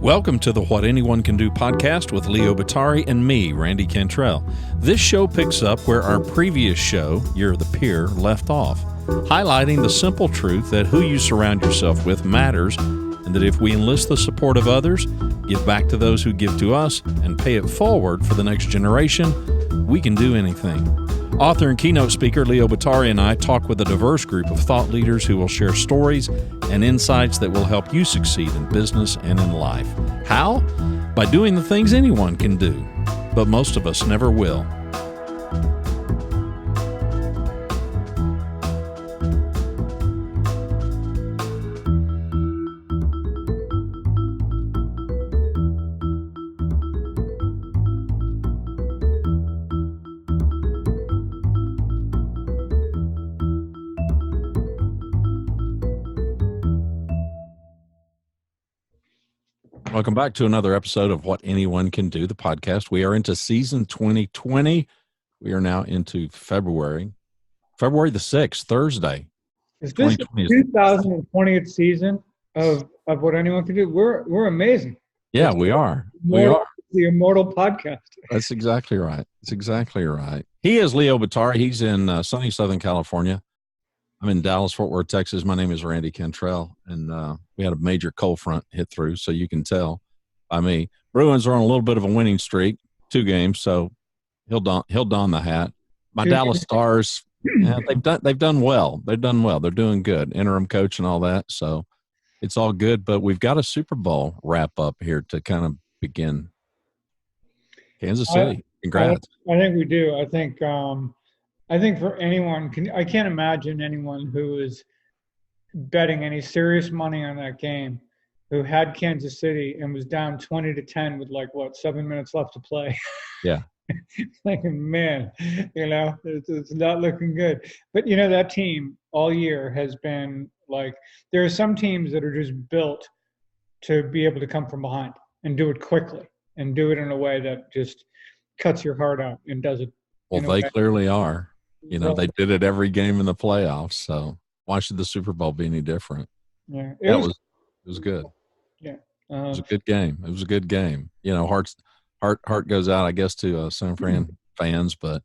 Welcome to the What Anyone Can Do podcast with Leo Batari and me, Randy Cantrell. This show picks up where our previous show, You're the Peer, left off, highlighting the simple truth that who you surround yourself with matters, and that if we enlist the support of others, give back to those who give to us, and pay it forward for the next generation, we can do anything. Author and keynote speaker Leo Batari and I talk with a diverse group of thought leaders who will share stories and insights that will help you succeed in business and in life. How? By doing the things anyone can do, but most of us never will. Welcome back to another episode of What Anyone Can Do, the podcast. We are into season 2020. We are now into February the 6th, Thursday. Is this the 2020th season of What Anyone Can Do? We're amazing. Yeah, we are. The immortal podcast. That's exactly right. That's exactly right. He is Leo Batari. He's in sunny Southern California. I'm in Dallas, Fort Worth, Texas. My name is Randy Cantrell, and we had a major cold front hit through, so you can tell by me. Bruins are on a little bit of a winning streak, 2 games, so he'll don the hat. My Dallas Stars, they've done well. They've done well. They're doing good. Interim coach and all that, so it's all good. But we've got a Super Bowl wrap up here to kind of begin. Kansas City, congrats. I think we do. I think for anyone, I can't imagine anyone who is betting any serious money on that game who had Kansas City and was down 20-10 with 7 minutes left to play. Yeah. Man, it's not looking good. But, that team all year has been there are some teams that are just built to be able to come from behind and do it quickly and do it in a way that just cuts your heart out and does it. Well, they clearly are. They did it every game in the playoffs, so why should the Super Bowl be any different? Yeah, it was good. Yeah, it was a good game. It was a good game. Heart goes out, I guess, to San Fran fans, but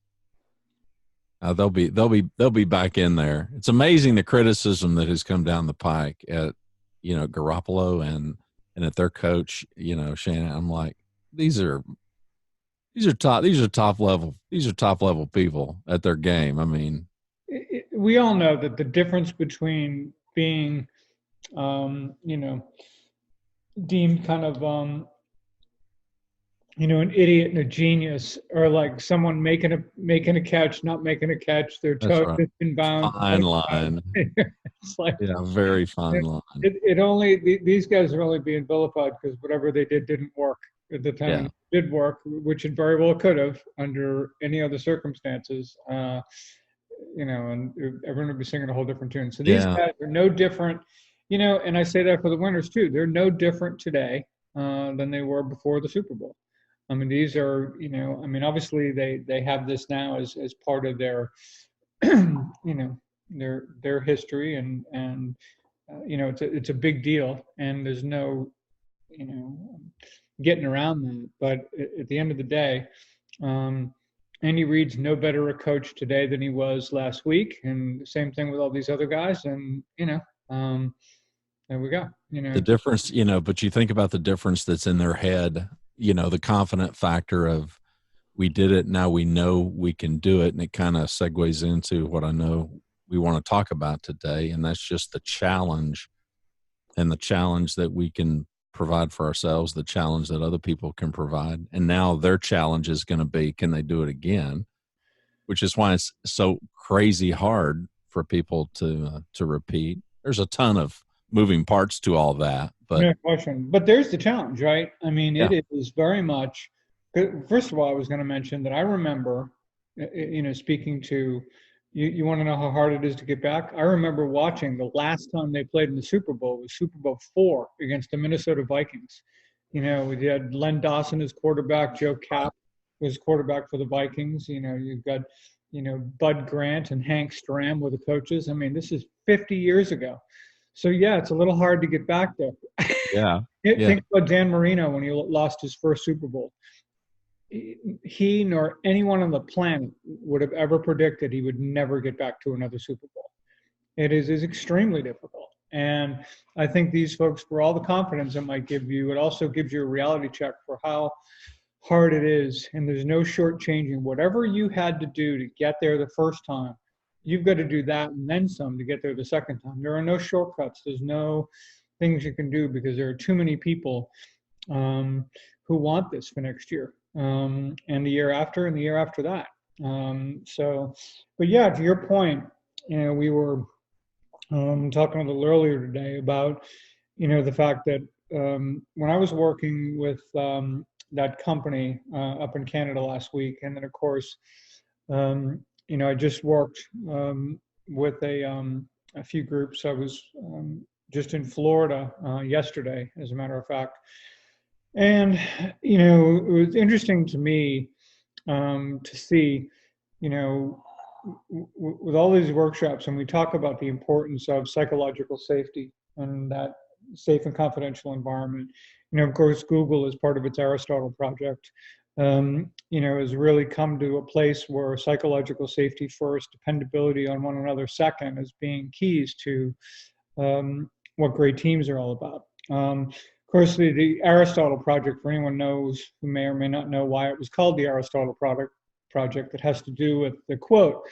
they'll be back in there. It's amazing the criticism that has come down the pike at Garoppolo and at their coach, Shannon. I'm like, these are top level people at their game. I mean, we all know that the difference between being, deemed kind of, an idiot and a genius, or someone making a catch, not making a catch, their toe has been bound. Fine line. It's very fine line. These guys are only being vilified because whatever they did didn't work at the time. It did work, which it very well could have under any other circumstances. And everyone would be singing a whole different tune. So these guys are no different, and I say that for the winners too. They're no different today than they were before the Super Bowl. I mean, these are, obviously they have this now as part of their, their history and it's a big deal, and there's no, getting around that. But at the end of the day, Andy Reid's no better a coach today than he was last week, and same thing with all these other guys. And there we go. The difference, but you think about the difference that's in their head. The confident factor of we did it, now we know we can do it, and it kind of segues into what I know we want to talk about today, and that's just the challenge, and the challenge that we can provide for ourselves, the challenge that other people can provide. And now their challenge is going to be, can they do it again? Which is why it's so crazy hard for people to repeat. There's a ton of moving parts to all that, but no question. But there's the challenge, right? I mean, it is very much. First of all, I was going to mention that I remember, speaking to you want to know how hard it is to get back? I remember watching the last time they played in the Super Bowl was Super Bowl IV against the Minnesota Vikings. We had Len Dawson as quarterback, Joe Kapp was quarterback for the Vikings. You've got, Bud Grant and Hank Stram were the coaches. I mean, this is 50 years ago. So, yeah, it's a little hard to get back there. Yeah. Think about Dan Marino when he lost his first Super Bowl. He nor anyone on the planet would have ever predicted he would never get back to another Super Bowl. It is extremely difficult. And I think these folks, for all the confidence it might give you, it also gives you a reality check for how hard it is. And there's no shortchanging. Whatever you had to do to get there the first time, you've got to do that and then some to get there the second time. There are no shortcuts. There's no things you can do because there are too many people who want this for next year, and the year after and the year after that. But yeah, to your point, we were talking a little earlier today about, the fact that when I was working with that company up in Canada last week, and then of course, I just worked with a few groups. I was just in Florida yesterday, as a matter of fact. And, it was interesting to me to see, with all these workshops, and we talk about the importance of psychological safety and that safe and confidential environment. Of course, Google, as part of its Aristotle project, has really come to a place where psychological safety first, dependability on one another second, as being keys to what great teams are all about. Of course, the Aristotle project, for anyone knows who may or may not know why it was called the Aristotle project, it has to do with the quote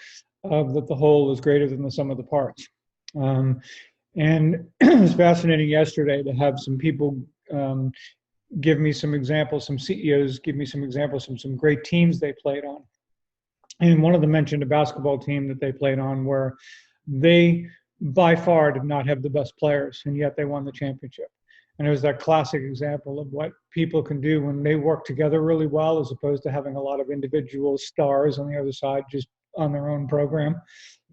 of that the whole is greater than the sum of the parts. And it was fascinating yesterday to have some people give me some examples, some CEOs give me some examples from some great teams they played on. And one of them mentioned a basketball team that they played on where they by far did not have the best players, and yet they won the championship. And it was that classic example of what people can do when they work together really well, as opposed to having a lot of individual stars on the other side just on their own program.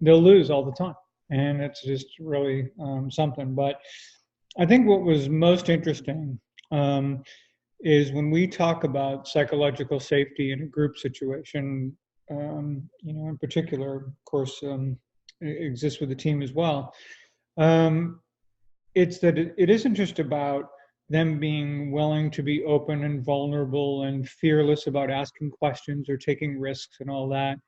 They'll lose all the time. And it's just really something. But I think what was most interesting is when we talk about psychological safety in a group situation, in particular, of course, it exists with the team as well. It's that it isn't just about them being willing to be open and vulnerable and fearless about asking questions or taking risks and all that.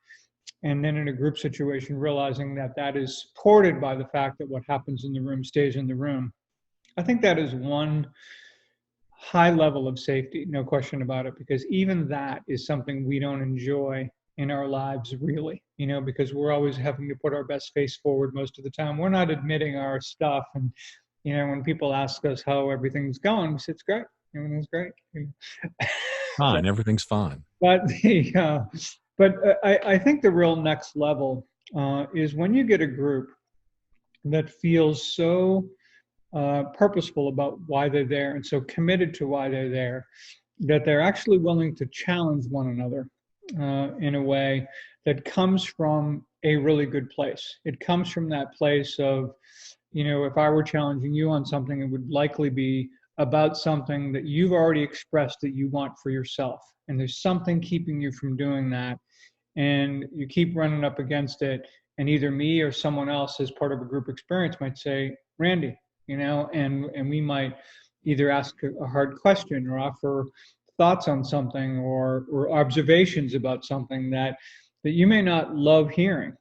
And then in a group situation, realizing that that is supported by the fact that what happens in the room stays in the room. I think that is one high level of safety, no question about it, because even that is something we don't enjoy in our lives, really, because we're always having to put our best face forward most of the time. We're not admitting our stuff. And, when people ask us how everything's going, we say, it's great. Everything's great. Fine. Everything's fine. But I think the real next level is when you get a group that feels so purposeful about why they're there and so committed to why they're there, that they're actually willing to challenge one another in a way that comes from a really good place. It comes from that place of, if I were challenging you on something, it would likely be about something that you've already expressed that you want for yourself. And there's something keeping you from doing that. And you keep running up against it. And either me or someone else as part of a group experience might say, Randy, and we might either ask a hard question or offer thoughts on something or observations about something that you may not love hearing.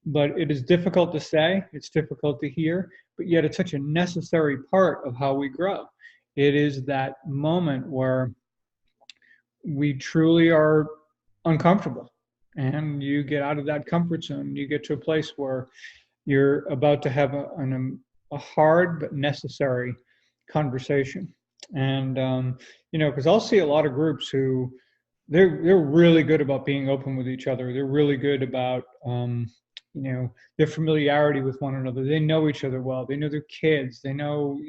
But it is difficult to say, it's difficult to hear, but yet it's such a necessary part of how we grow. It is that moment where we truly are uncomfortable and you get out of that comfort zone. You get to a place where you're about to have a hard but necessary conversation. And, because I'll see a lot of groups who they're really good about being open with each other. They're really good about, their familiarity with one another. They know each other well. They know their kids. They know,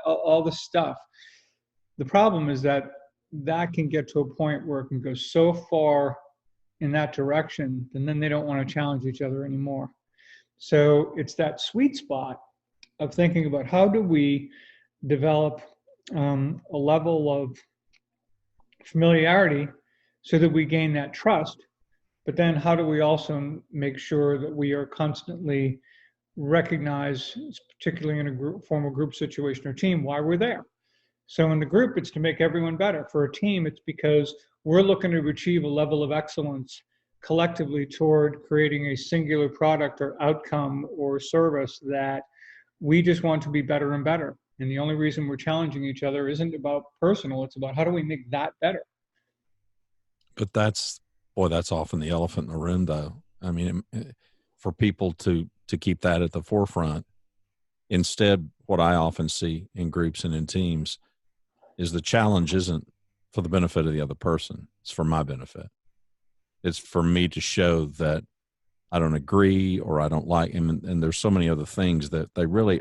all the stuff. The problem is that can get to a point where it can go so far in that direction, and then they don't want to challenge each other anymore. So it's that sweet spot of thinking about how do we develop a level of familiarity so that we gain that trust, but then how do we also make sure that we are constantly recognize, particularly in a formal group situation or team, why we're there. So in the group, it's to make everyone better. For a team, it's because we're looking to achieve a level of excellence collectively toward creating a singular product or outcome or service that we just want to be better and better. And the only reason we're challenging each other isn't about personal, it's about how do we make that better. But that's often the elephant in the room, though. I mean, for people to keep that at the forefront, instead, what I often see in groups and in teams is the challenge isn't for the benefit of the other person. It's for my benefit. It's for me to show that I don't agree or I don't like him. And there's so many other things that they really,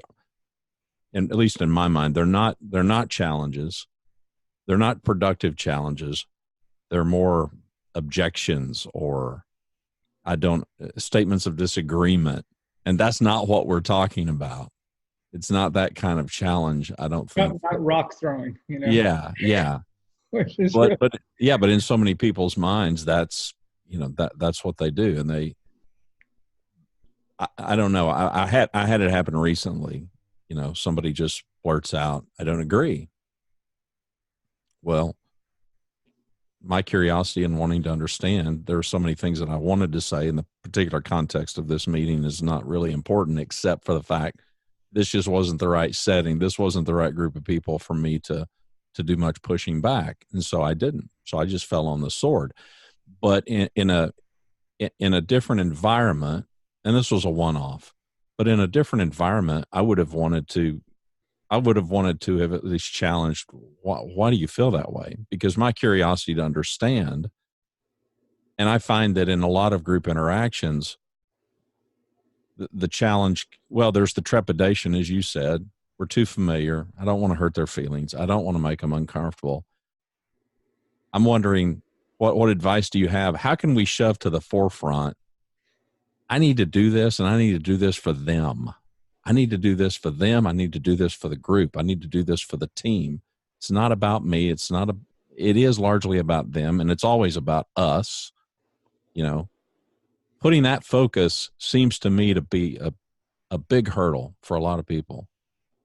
and at least in my mind, they're not challenges. They're not productive challenges. They're more objections or statements of disagreement. And that's not what we're talking about. It's not that kind of challenge, I don't think. Not rock throwing, you know? Yeah. But in so many people's minds, that's what they do. And I don't know. I had it happen recently. Somebody just blurts out, "I don't agree." Well, my curiosity and wanting to understand, there are so many things that I wanted to say in the particular context of this meeting is not really important, except for the fact this just wasn't the right setting. This wasn't the right group of people for me to do much pushing back. And so I didn't. So I just fell on the sword. But in a different environment, and this was a one-off, but in a different environment, I would have wanted to have at least challenged, why do you feel that way? Because my curiosity to understand, and I find that in a lot of group interactions, the challenge, well, there's the trepidation, as you said. We're too familiar. I don't want to hurt their feelings. I don't want to make them uncomfortable. I'm wondering, what advice do you have? How can we shove to the forefront, I need to do this, and I need to do this for them. I need to do this for them. I need to do this for the group. I need to do this for the team. It's not about me. It is largely about them, and it's always about us. Putting that focus seems to me to be a big hurdle for a lot of people.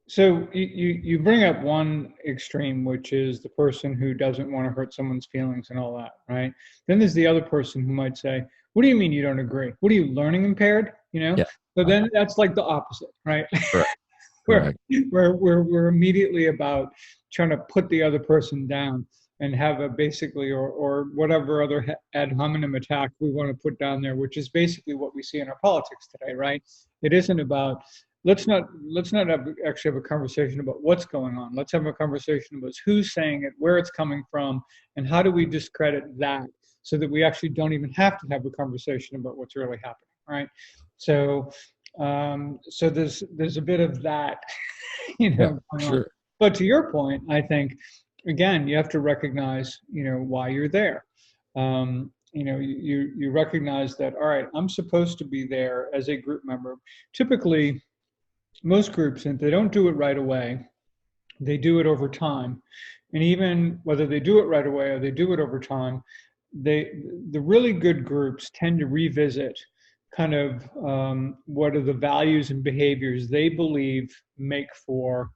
So you bring up one extreme, which is the person who doesn't want to hurt someone's feelings and all that, right? Then there's the other person who might say, "What do you mean you don't agree? What are you, learning impaired?" Yeah. So then that's like the opposite, right? Correct. We're immediately about trying to put the other person down and have a basically or whatever other ad hominem attack we want to put down there, which is basically what we see in our politics today, right? It isn't about let's not actually have a conversation about what's going on. Let's have a conversation about who's saying it, where it's coming from, and how do we discredit that so that we actually don't even have to have a conversation about what's really happening, right? So there's a bit of that, Yeah, sure. But to your point, I think, again, you have to recognize, why you're there. You recognize that, all right, I'm supposed to be there as a group member. Typically, most groups, if they don't do it right away, they do it over time. And even whether they do it right away or they do it over time, the really good groups tend to revisit kind of what are the values and behaviors they believe make for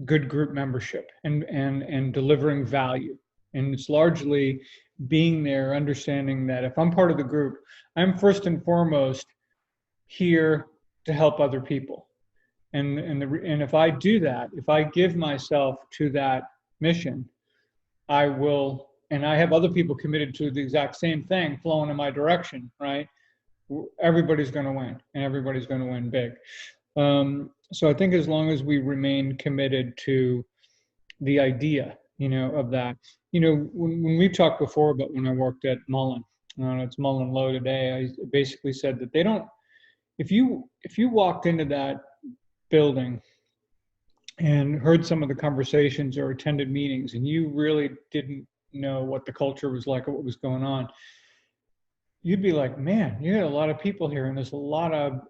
good group membership and delivering value. And it's largely being there, understanding that if I'm part of the group, I'm first and foremost here to help other people. And if I do that, if I give myself to that mission, I will, and I have other people committed to the exact same thing flowing in my direction, right? Everybody's going to win, and everybody's going to win big. So I think as long as we remain committed to the idea, of that, when we've talked before about when I worked at Mullen, it's Mullen Lowe today, I basically said that they don't, if you walked into that building and heard some of the conversations or attended meetings and you really didn't know what the culture was like or what was going on, you'd be like, man, you had a lot of people here and there's a lot of,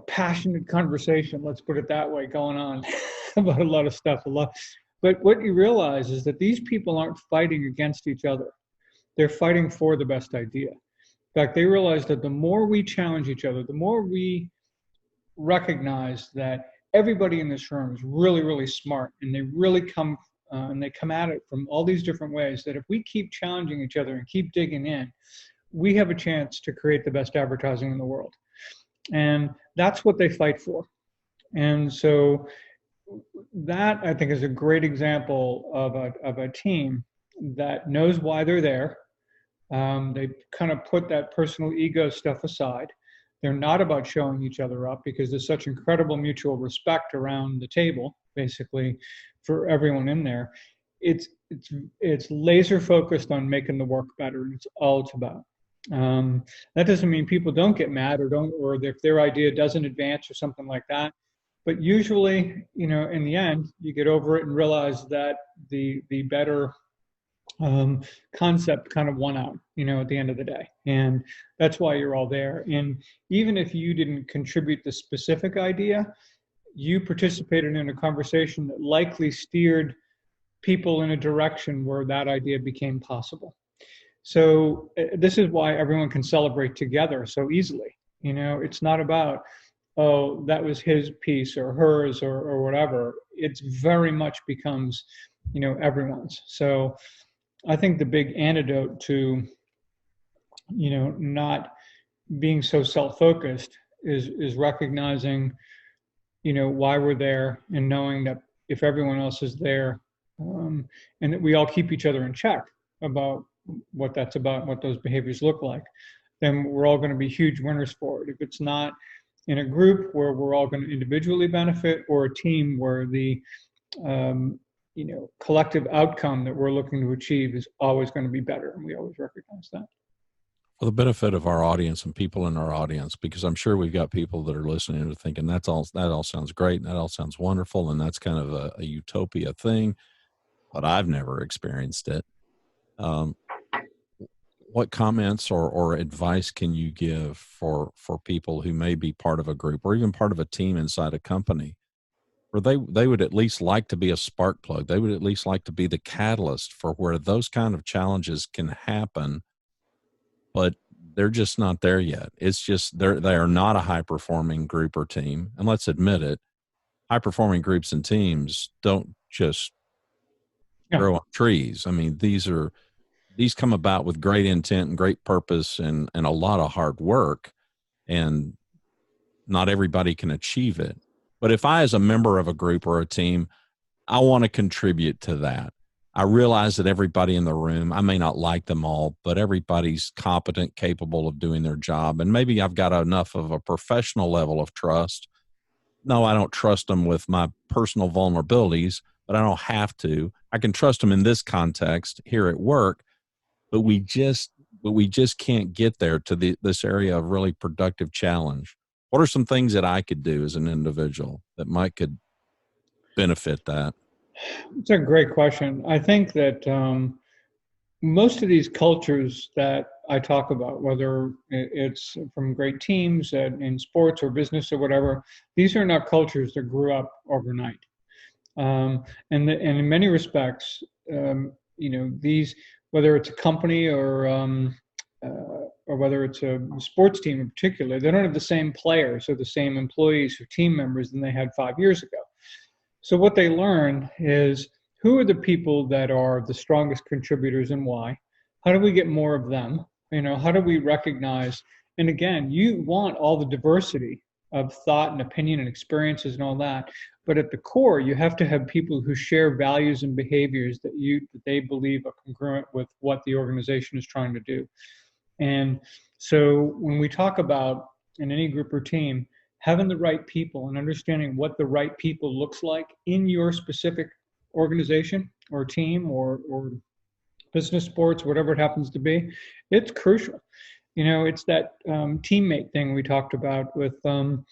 passionate conversation, let's put it that way, going on about a lot of stuff, But what you realize is that these people aren't fighting against each other. They're fighting for the best idea. In fact, they realized that the more we challenge each other, the more we recognize that everybody in this room is really, really smart, and they really come and they come at it from all these different ways, that if we keep challenging each other and keep digging in, we have a chance to create the best advertising in the world. And that's what they fight for. And so that, I think, is a great example of a team that knows why they're there. They kind of put that personal ego stuff aside. They're not about showing each other up, because there's such incredible mutual respect around the table, basically, for everyone in there. It's laser focused on making the work better. It's all it's about. That doesn't mean people don't get mad or if their idea doesn't advance or something like that. But usually, in the end, you get over it and realize that the better concept kind of won out, at the end of the day. And that's why you're all there. And even if you didn't contribute the specific idea, you participated in a conversation that likely steered people in a direction where that idea became possible. So this is why everyone can celebrate together so easily. It's not about, oh, that was his piece or hers or whatever. It's very much becomes, everyone's. So I think the big antidote to, not being so self-focused is recognizing, why we're there, and knowing that if everyone else is there, and that we all keep each other in check about what that's about and what those behaviors look like, then we're all going to be huge winners for it. If it's not in a group where we're all going to individually benefit, or a team where the collective outcome that we're looking to achieve is always going to be better, and we always recognize that. For the benefit of our audience and people in our audience, because I'm sure we've got people that are listening and thinking that all sounds great, and that all sounds wonderful, and that's kind of a utopia thing, but I've never experienced it. What comments or advice can you give for people who may be part of a group or even part of a team inside a company, where they would at least like to be a spark plug? They would at least like to be the catalyst for where those kind of challenges can happen, but they're just not there yet. It's just they are not a high-performing group or team. And let's admit it, high-performing groups and teams don't just grow on trees. I mean, these come about with great intent and great purpose and a lot of hard work, and not everybody can achieve it. But if I, as a member of a group or a team, I want to contribute to that. I realize that everybody in the room, I may not like them all, but everybody's competent, capable of doing their job. And maybe I've got enough of a professional level of trust. No, I don't trust them with my personal vulnerabilities, but I don't have to. I can trust them in this context here at work, but we just can't get there to this area of really productive challenge. What are some things that I could do as an individual that could benefit that? It's a great question. I think that most of these cultures that I talk about, whether it's from great teams in sports or business or whatever, these are not cultures that grew up overnight. And in many respects, these, whether it's a company or whether it's a sports team in particular, they don't have the same players or the same employees or team members than they had 5 years ago. So what they learn is, who are the people that are the strongest contributors and why? How do we get more of them? How do we recognize? And again, you want all the diversity of thought and opinion and experiences and all that. But at the core, you have to have people who share values and behaviors that they believe are congruent with what the organization is trying to do. And so when we talk about, in any group or team, having the right people and understanding what the right people looks like in your specific organization or team or business, sports, whatever it happens to be, it's crucial. It's that teammate thing we talked about with UConn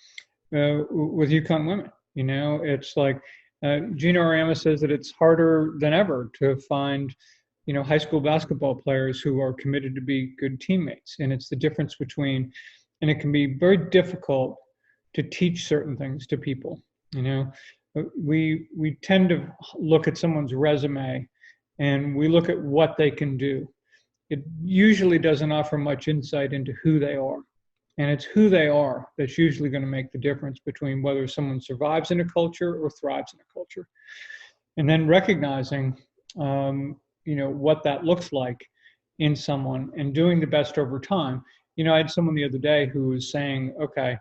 women. It's like Gina Arama says that it's harder than ever to find high school basketball players who are committed to be good teammates. And it's the difference between, and it can be very difficult to teach certain things to people. We tend to look at someone's resume and we look at what they can do. it usually doesn't offer much insight into who they are. And it's who they are that's usually going to make the difference between whether someone survives in a culture or thrives in a culture. And then recognizing, what that looks like in someone and doing the best over time. I had someone the other day who was saying, okay,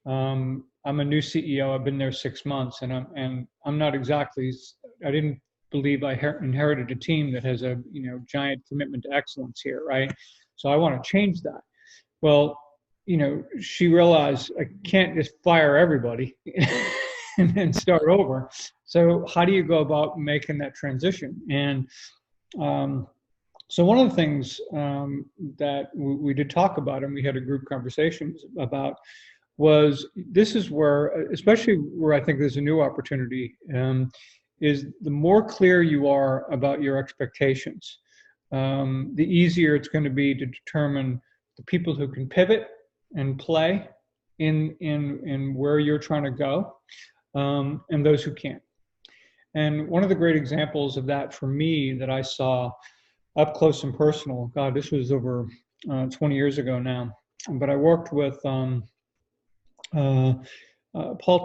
I'm a new CEO. I've been there 6 months, and I'm not exactly. I didn't believe I inherited a team that has a giant commitment to excellence here, right? So I want to change that. Well, she realized I can't just fire everybody and then start over. So how do you go about making that transition? And so one of the things that we did talk about, and we had a group conversation about, was this is where, especially where I think there's a new opportunity, is the more clear you are about your expectations, the easier it's going to be to determine the people who can pivot and play in where you're trying to go, and those who can't. And one of the great examples of that for me that I saw up close and personal, God, this was over 20 years ago now, but I worked with Paul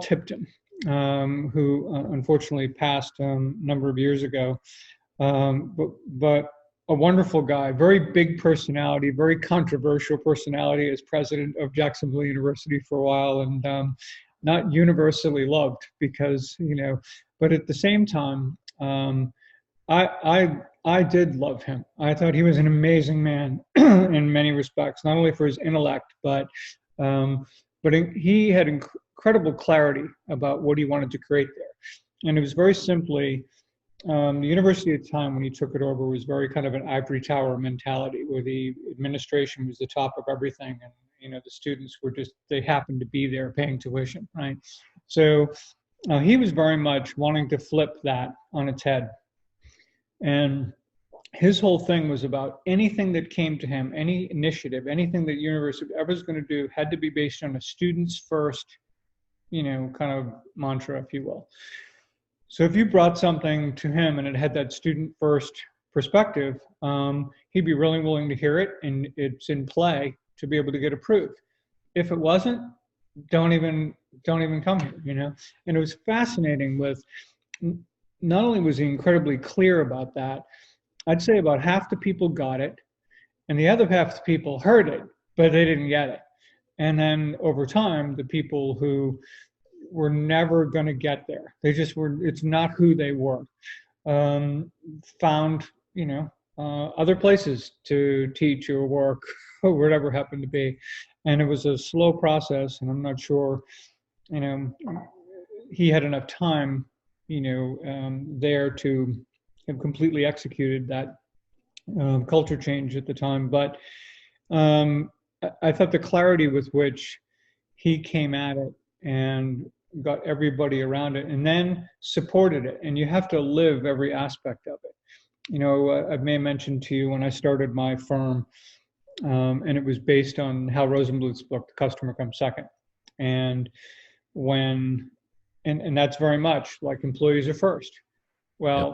Tipton, who unfortunately passed a number of years ago, but a wonderful guy, very big personality, very controversial personality as president of Jacksonville University for a while, and not universally loved because, but at the same time, I did love him. I thought he was an amazing man in many respects, not only for his intellect, but he had incredible clarity about what he wanted to create there. And it was very simply, the university at the time when he took it over was very kind of an ivory tower mentality, where the administration was the top of everything, and the students were just, they happened to be there paying tuition, right? So he was very much wanting to flip that on its head. And his whole thing was about anything that came to him, any initiative, anything that university ever was going to do had to be based on a students first, kind of mantra, if you will. So if you brought something to him and it had that student first perspective, he'd be really willing to hear it, and it's in play to be able to get approved. If it wasn't, don't even come here, And it was fascinating with, not only was he incredibly clear about that, I'd say about half the people got it, and the other half the people heard it, but they didn't get it. And then over time, the people who were never going to get there, they just were, it's not who they were, found, other places to teach or work or whatever happened to be. And it was a slow process, and I'm not sure, he had enough time, there to have completely executed that culture change at the time. But I thought the clarity with which he came at it and got everybody around it and then supported it, and you have to live every aspect of it. I may have mentioned to you when I started my firm, and it was based on Hal Rosenbluth's book, The Customer Comes Second. And and that's very much like employees are first. Well,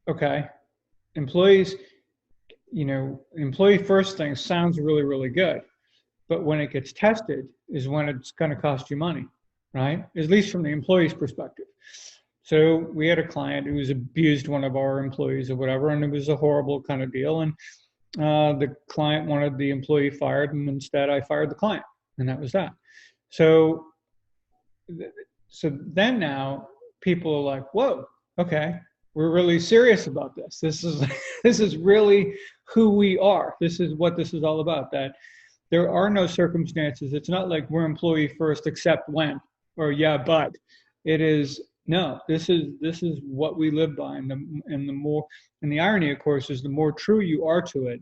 yep. Okay. Employees, employee first thing sounds really, really good. But when it gets tested is when it's going to cost you money, right? At least from the employee's perspective. So we had a client who was abused one of our employees or whatever, and it was a horrible kind of deal. And the client wanted the employee fired, and instead I fired the client, and that was that. So then now people are like, whoa, okay, we're really serious about this. This is really who we are. This is what this is all about, that there are no circumstances. It's not like we're employee first except when, or yeah, but. It is, no, this is what we live by. And the irony, of course, is the more true you are to it,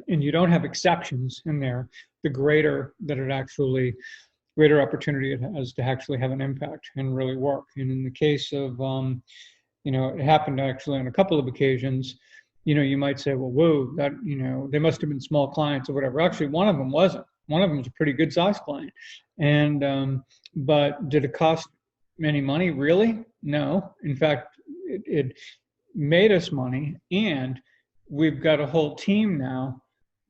and you don't have exceptions in there, the greater opportunity it has to actually have an impact and really work. And in the case of, it happened actually on a couple of occasions, you might say, well, whoa, that, they must have been small clients or whatever. Actually, one of them wasn't. One of them was a pretty good sized client. And, but did it cost any money? Really? No. In fact, it made us money, and we've got a whole team now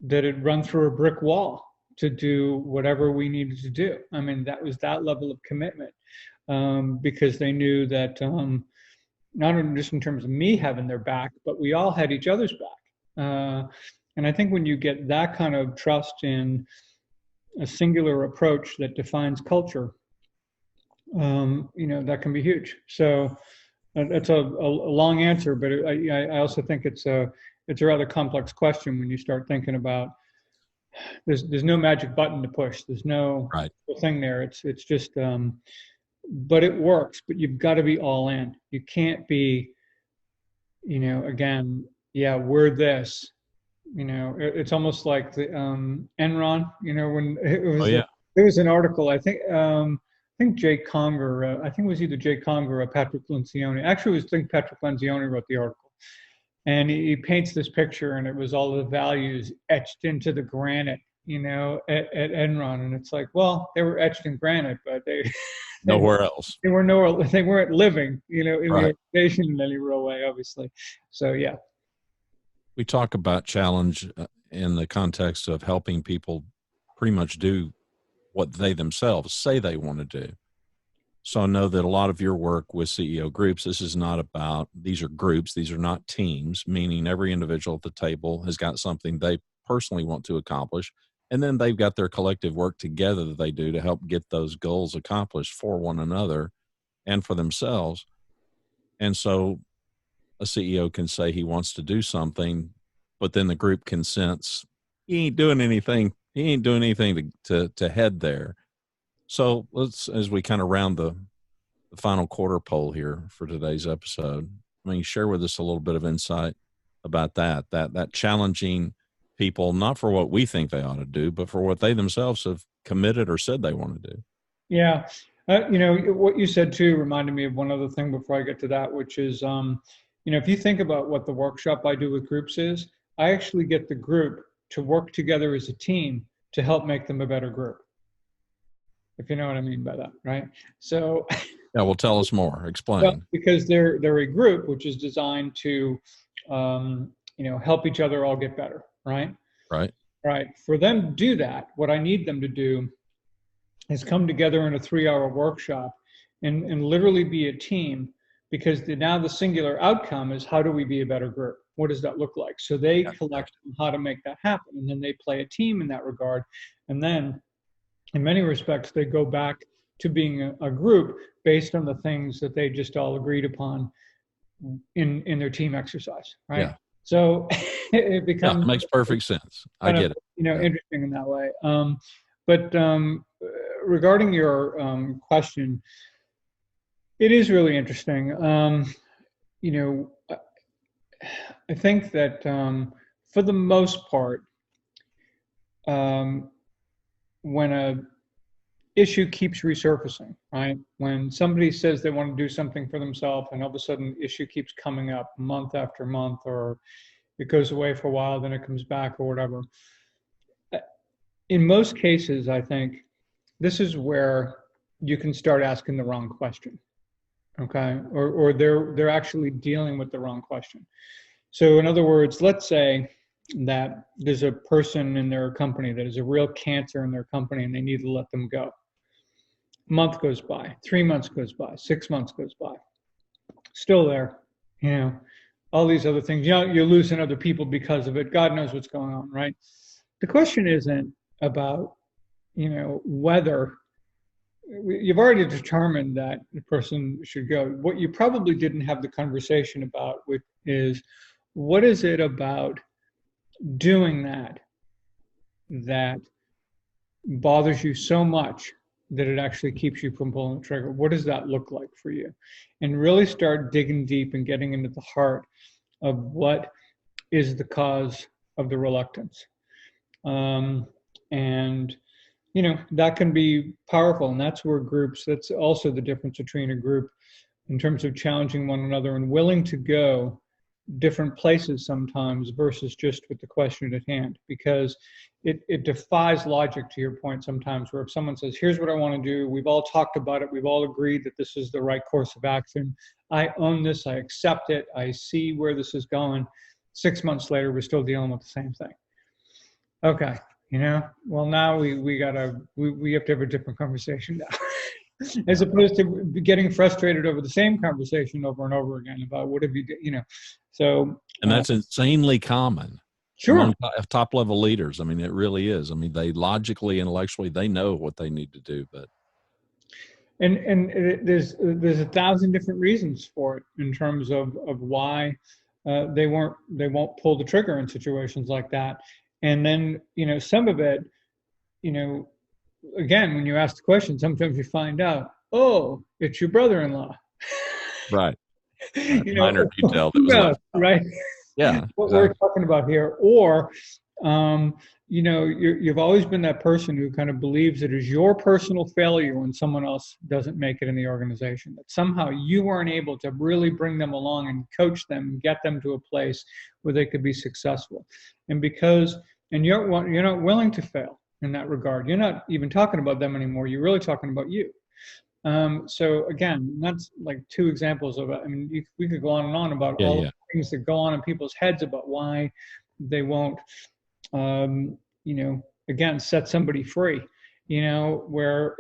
that had run through a brick wall to do whatever we needed to do. I mean, that was that level of commitment, because they knew that, not only just in terms of me having their back, but we all had each other's back. And I think when you get that kind of trust in a singular approach that defines culture, that can be huge. So that's a long answer, but I also think it's a rather complex question when you start thinking about there's no magic button to push. There's no Right. thing there. It's just, but it works. But you've got to be all in. You can't be, again, yeah, we're this. It's almost like the Enron. When it was, there was an article. I think Jay Conger. I think it was either Jay Conger or Patrick Lencioni. Actually, I think Patrick Lencioni wrote the article. And he paints this picture, and it was all the values etched into the granite, at Enron. And it's like, well, they were etched in granite, but they nowhere else. They were nowhere. They weren't living, in Right. the organization in any real way, obviously. So yeah. We talk about challenge in the context of helping people pretty much do what they themselves say they want to do. So I know that a lot of your work with CEO groups, this is not about, these are groups, these are not teams, meaning every individual at the table has got something they personally want to accomplish. And then they've got their collective work together that they do to help get those goals accomplished for one another and for themselves. And so a CEO can say he wants to do something, but then the group can sense he ain't doing anything to head there. So let's, as we kind of round the final quarter poll here for today's episode, share with us a little bit of insight about that challenging people, not for what we think they ought to do, but for what they themselves have committed or said they want to do. Yeah. What you said too reminded me of one other thing before I get to that, which is, if you think about what the workshop I do with groups is, I actually get the group to work together as a team to help make them a better group. If you know what I mean by that, right? So, yeah, well, tell us more. Explain. Well, because they're a group which is designed to, help each other all get better, right? Right. Right. For them to do that, what I need them to do is come together in a 3-hour workshop and literally be a team, because now the singular outcome is, how do we be a better group? What does that look like? So they collect how to make that happen, and then they play a team in that regard, and then in many respects, they go back to being a group based on the things that they just all agreed upon in their team exercise, right? Yeah. So it becomes it makes perfect sense. I get it. Interesting in that way. But regarding your question, it is really interesting. I think that for the most part, when a issue keeps resurfacing, right? When somebody says they want to do something for themselves and all of a sudden the issue keeps coming up month after month, or it goes away for a while, then it comes back or whatever. In most cases, I think this is where you can start asking the wrong question, okay? Or they're actually dealing with the wrong question. So in other words, let's say that there's a person in their company that is a real cancer in their company and they need to let them go. A month goes by, 3 months goes by, 6 months goes by, still there, all these other things. You're losing other people because of it. God knows what's going on, right? The question isn't about, whether you've already determined that the person should go. What you probably didn't have the conversation about, which is, what is it about doing that bothers you so much that it actually keeps you from pulling the trigger? What does that look like for you? And really start digging deep and getting into the heart of what is the cause of the reluctance. And that can be powerful. And that's also the difference between a group in terms of challenging one another and willing to go different places sometimes versus just with the question at hand, because it defies logic, to your point, sometimes, where if someone says, here's what I want to do, we've all talked about it, we've all agreed that this is the right course of action, I own this, I accept it, I see where this is going, 6 months later, we're still dealing with the same thing. Okay, well, now we have to have a different conversation now. As opposed to getting frustrated over the same conversation over and over again about what have you, so. And that's insanely common. Sure. Among top level leaders. I mean, it really is. I mean, they logically, intellectually, they know what they need to do, but. And there's 1,000 different reasons for it in terms of why they won't pull the trigger in situations like that. And then, some of it, again, when you ask the question, sometimes you find out, oh, it's your brother-in-law. Right. Minor detail that was left out. Right. Yeah. What we're talking about here, or you've always been that person who kind of believes it is your personal failure when someone else doesn't make it in the organization, that somehow you weren't able to really bring them along and coach them, get them to a place where they could be successful. And you're not willing to fail in that regard. You're not even talking about them anymore. You're really talking about you. So again, that's like two examples of it. I mean, we could go on and on about all the things that go on in people's heads about why they won't, again, set somebody free, where,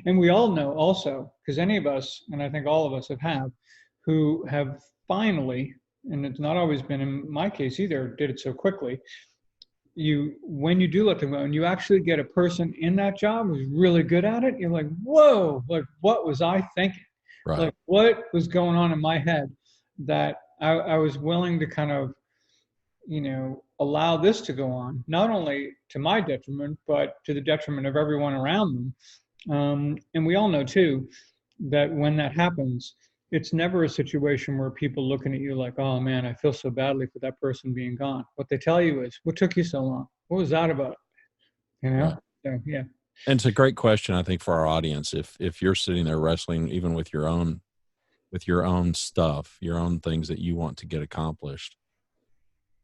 and we all know also, because any of us, and I think all of us who have finally, and it's not always been in my case either, did it so quickly. When you do let them go and you actually get a person in that job who's really good at it, you're like, whoa, like what was I thinking? Right. Like what was going on in my head that I was willing to kind of, allow this to go on, not only to my detriment, but to the detriment of everyone around them. And we all know too, that when that happens, it's never a situation where people looking at you like, oh man, I feel so badly for that person being gone. What they tell you is, what took you so long? What was that about? Right. So, yeah. And it's a great question, I think, for our audience. If you're sitting there wrestling even with your own stuff, your own things that you want to get accomplished.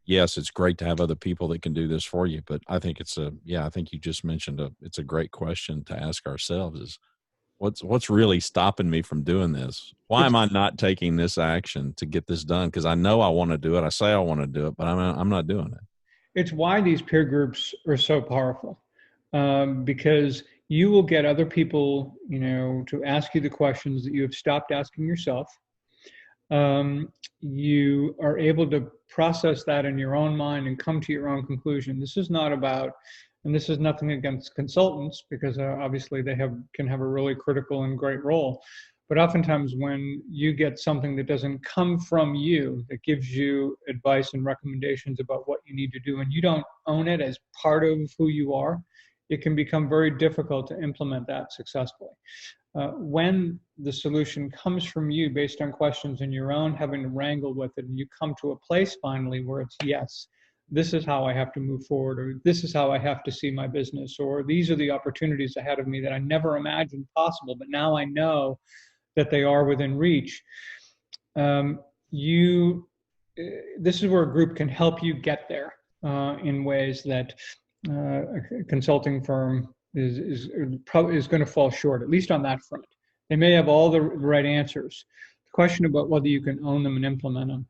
Yes, it's great to have other people that can do this for you, but I think I think you just mentioned it's a great question to ask ourselves is, what's really stopping me from doing this? Why am I not taking this action to get this done? Because I know I want to do it. I say I want to do it, but I'm not doing it. It's why these peer groups are so powerful, because you will get other people, to ask you the questions that you have stopped asking yourself. You are able to process that in your own mind and come to your own conclusion. This is not about, and this is nothing against consultants, because obviously they can have a really critical and great role. But oftentimes when you get something that doesn't come from you, that gives you advice and recommendations about what you need to do, and you don't own it as part of who you are, it can become very difficult to implement that successfully. When the solution comes from you based on questions in your own, having to wrangle with it, and you come to a place finally where it's, yes, this is how I have to move forward, or this is how I have to see my business, or these are the opportunities ahead of me that I never imagined possible, but now I know that they are within reach. This is where a group can help you get there in ways that a consulting firm is going to fall short, at least on that front. They may have all the right answers. The question about whether you can own them and implement them,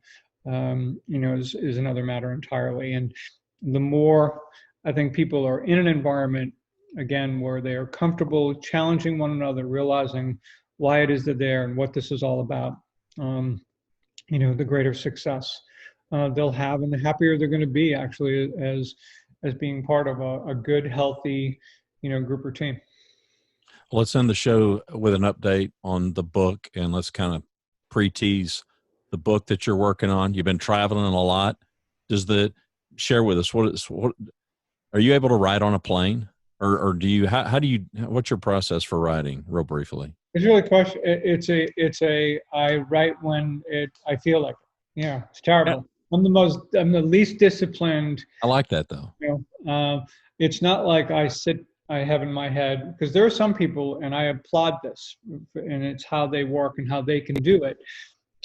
is another matter entirely. And the more I think people are in an environment, again, where they are comfortable challenging one another, realizing why it is they're there and what this is all about, the greater success they'll have, and the happier they're going to be actually as being part of a good, healthy, group or team. Well, let's end the show with an update on the book, and let's kind of pre-tease the book that you're working on. You've been traveling a lot. Share with us, what are you able to write on a plane, or do you, what's your process for writing, real briefly? It's really a question. I write when I feel like it. Yeah, it's terrible. Yeah. I'm the least disciplined. I like that though. It's not like I have in my head, because there are some people, and I applaud this, and it's how they work and how they can do it,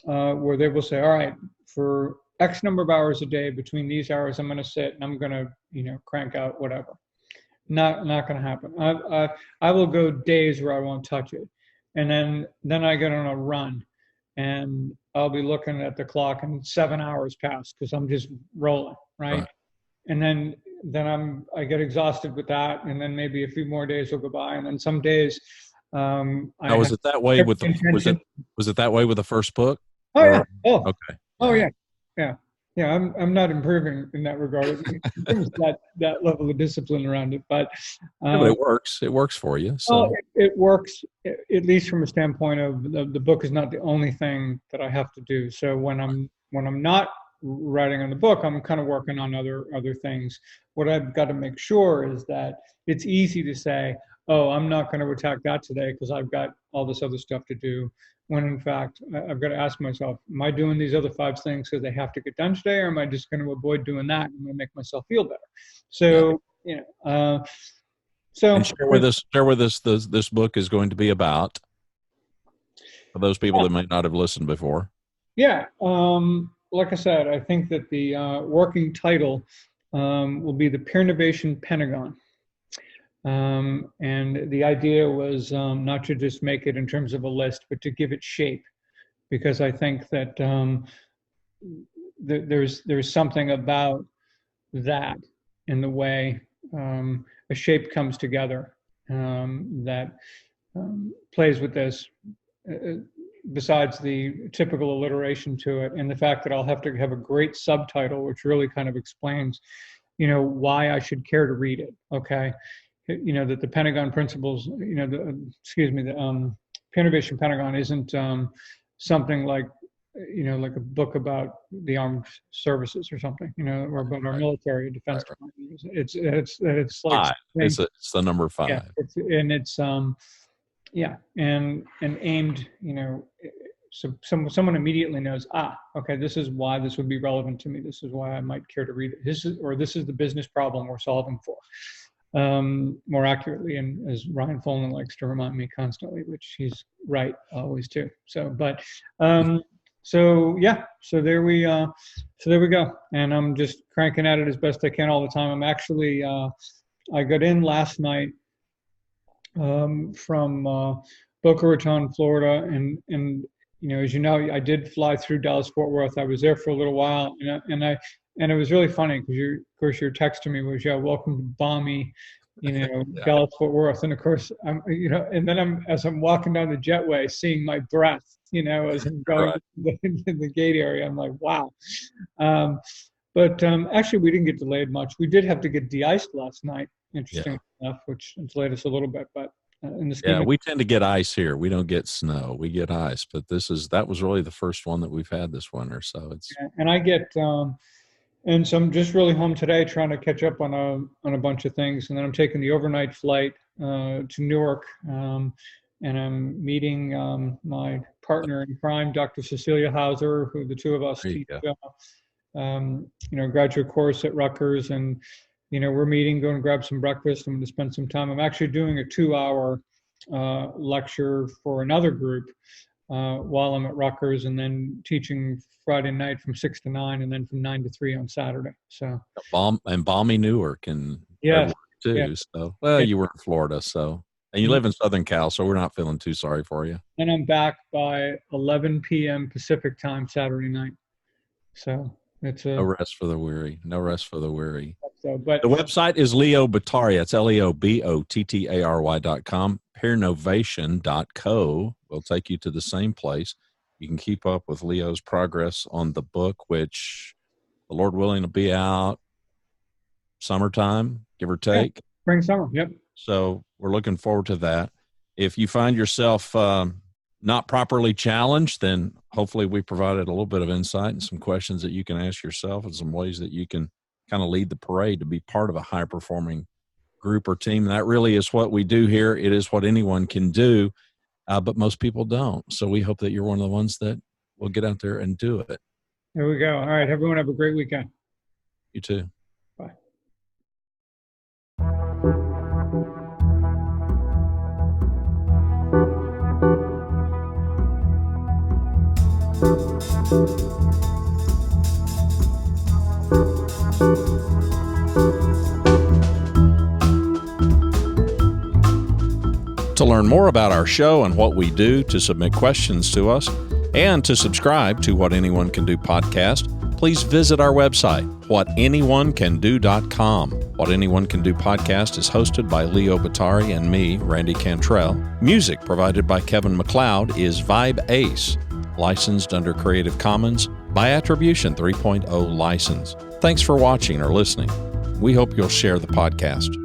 where they will say, all right, for X number of hours a day, between these hours, I'm going to sit and I'm going to, crank out whatever. Not going to happen. I will go days where I won't touch it. And then I get on a run. and I'll be looking at the clock and 7 hours pass because I'm just rolling, right? And then I get exhausted with that, and then maybe a few more days will go by, and then some days was it that way with was it that way with the first book? Okay. Oh yeah. I'm not improving in that regard. There's that level of discipline around it, but it works. It works for you. So it works, at least from a standpoint of the book is not the only thing that I have to do. So when I'm not writing on the book, I'm kind of working on other things. What I've got to make sure is that it's easy to say, oh, I'm not going to attack that today because I've got all this other stuff to do. When in fact, I've got to ask myself, am I doing these other 5 things because they have to get done today, or am I just going to avoid doing that and I'm going to make myself feel better? So, and share with us this book is going to be about, for those people that might not have listened before. Yeah. Like I said, I think that the working title will be The Peernovation Pentagon. And the idea was not to just make it in terms of a list, but to give it shape, because I think that there's something about that in the way a shape comes together that plays with this, besides the typical alliteration to it, and the fact that I'll have to have a great subtitle, which really kind of explains, why I should care to read it. Okay. That the Pentagon Principles, the Peernovation Pentagon isn't something like, like a book about the armed services or something, or about our military defense. Right. It's like 5. It's the number 5. Yeah, it's and aimed, so someone immediately knows, okay, this is why this would be relevant to me. This is why I might care to read it. This is the business problem we're solving for. More accurately, and as Ryan Follin likes to remind me constantly, which he's right always too. So there we go. And I'm just cranking at it as best I can all the time. I'm actually, I got in last night from Boca Raton, Florida, and as you know, I did fly through Dallas-Fort Worth. I was there for a little while, and it was really funny because your text to me was, welcome to balmy, Dallas-Fort Worth. And of course, and then as I'm walking down the jetway, seeing my breath, as I'm going in the gate area, I'm like, wow. But actually, we didn't get delayed much. We did have to get de-iced last night, interesting enough, which delayed us a little bit. But in the scheme we tend to get ice here. We don't get snow. We get ice. But that was really the first one that we've had this winter. So it's and I get. And so I'm just really home today trying to catch up on a bunch of things. And then I'm taking the overnight flight to Newark. And I'm meeting my partner in crime, Dr. Cecilia Hauser, who the two of us teach, graduate course at Rutgers. And, we're meeting, going to grab some breakfast. I'm going to spend some time. I'm actually doing a 2-hour lecture for another group while I'm at Rutgers, and then teaching Friday night from 6 to 9, and then from 9 to 3 on Saturday. So balmy Newark and too. Yeah. So you were in Florida, and you live in Southern Cal, so we're not feeling too sorry for you. And I'm back by 11 p.m. Pacific time Saturday night. So it's no rest for the weary. No rest for the weary. So, but the website is Leo Bottary. It's LeoBottary.com. Peernovation.co will take you to the same place. You can keep up with Leo's progress on the book, which, the Lord willing, will be out summertime, give or take. Yeah, spring, summer, yep. So we're looking forward to that. If you find yourself not properly challenged, then hopefully we provided a little bit of insight and some questions that you can ask yourself and some ways that you can kind of lead the parade to be part of a high-performing group or team. That really is what we do here. It is what anyone can do, but most people don't. So we hope that you're one of the ones that will get out there and do it. There we go. All right, everyone have a great weekend. You too. Bye. To learn more about our show and what we do, to submit questions to us, And to subscribe to What Anyone Can Do podcast, please visit our website, whatanyonecando.com. What Anyone Can Do podcast is hosted by Leo Bottari and me, Randy Cantrell. Music provided by Kevin MacLeod is Vibe Ace, licensed under Creative Commons by Attribution 3.0 license. Thanks for watching or listening. We hope you'll share the podcast.